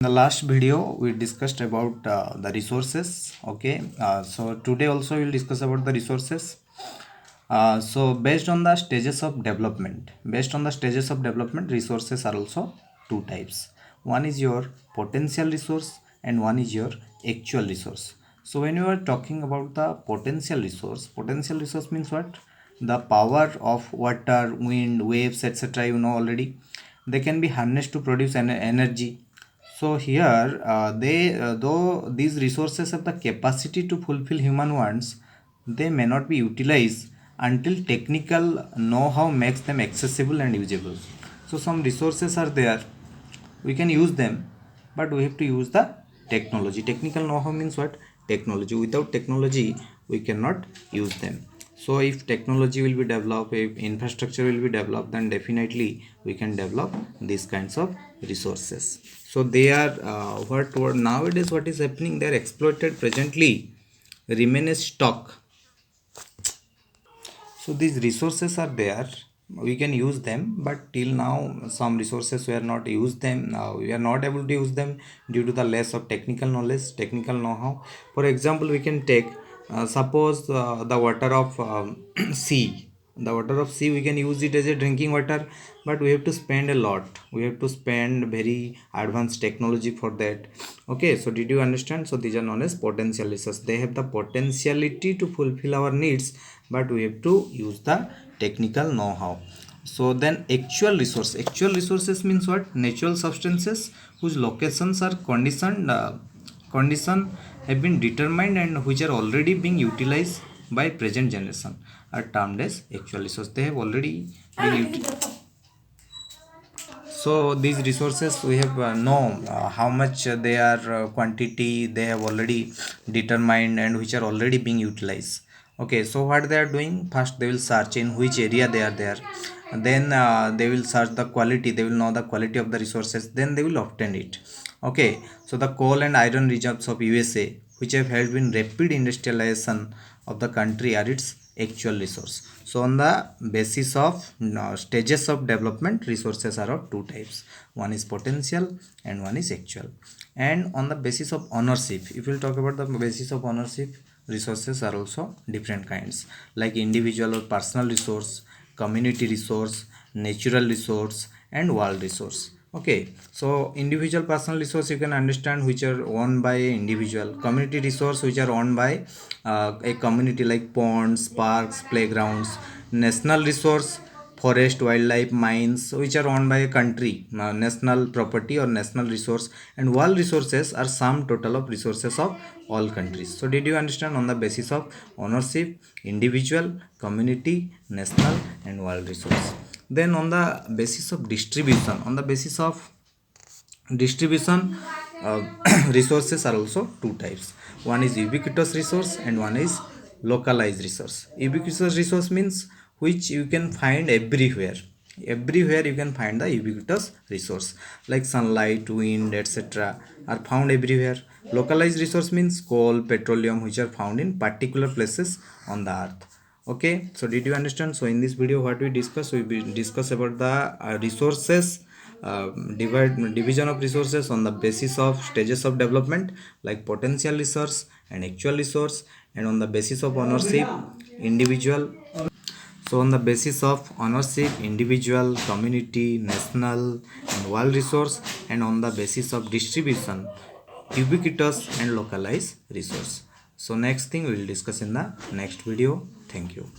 In the last video we discussed about the resources. Okay, so today also we'll discuss about the resources. So based on the stages of development, resources are also two types. One is your potential resource and one is your actual resource. So when you are talking about the potential resource means what? The power of water, wind, waves, etc. You know already. They can be harnessed to produce energy. So here, though these resources have the capacity to fulfill human wants, they may not be utilized until technical know-how makes them accessible and usable. So some resources are there, we can use them, but we have to use the technology. Technical know-how means what? Technology. Without technology, we cannot use them. So if technology will be developed, if infrastructure will be developed, then definitely we can develop these kinds of resources. So they are what nowadays what is happening, they are exploited presently, remain as stock. So these resources are there, we can use them, but till now some resources we are not use them, we are not able to use them due to the less of technical knowledge, technical know-how. For example, we can take suppose the water of sea. The water of sea, we can use it as a drinking water, but we have to spend a lot, we have to spend very advanced technology for that. Okay, so did you understand? So these are known as potential resources. They have the potentiality to fulfill our needs, but we have to use the technical know-how. So then actual resources means what? Natural substances whose locations are condition have been determined and which are already being utilized by present generation are termed as actual resources. They have already been utilized. So these resources we have know how much they are quantity they have already determined and which are already being utilized. Okay, so what they are doing, first they will search in which area they are there, and then they will search the quality, they will know the quality of the resources, then they will obtain it. Okay, so the coal and iron reserves of USA, which have helped in rapid industrialization of the country, are its actual resource. So on the basis of stages of development, resources are of two types. One is potential and one is actual. And on the basis of ownership, if we'll talk about the basis of ownership, resources are also different kinds, like individual or personal resource, community resource, natural resource, and world resource. Okay, so individual personal resource you can understand which are owned by individual, community resource which are owned by a community like ponds, parks, playgrounds, national resource, forest, wildlife, mines which are owned by a country, national property or national resource, and world resources are sum total of resources of all countries. So did you understand? On the basis of ownership, individual, community, national, and world resource. Then on the basis of distribution, uh, resources are also two types. One is ubiquitous resource and one is localized resource. Ubiquitous resource means which you can find everywhere you can find the ubiquitous resource, like sunlight, wind, etc. are found everywhere. Localized resource means coal, petroleum, which are found in particular places on the earth. Okay, so did you understand? So in this video what we discuss, discuss about the resources, division of resources on the basis of stages of development, like potential resource and actual resource, and on the basis of ownership, individual. So on the basis of ownership, individual, community, national, and world resource, and on the basis of distribution, ubiquitous and localized resource. So next thing we will discuss in the next video. Thank you.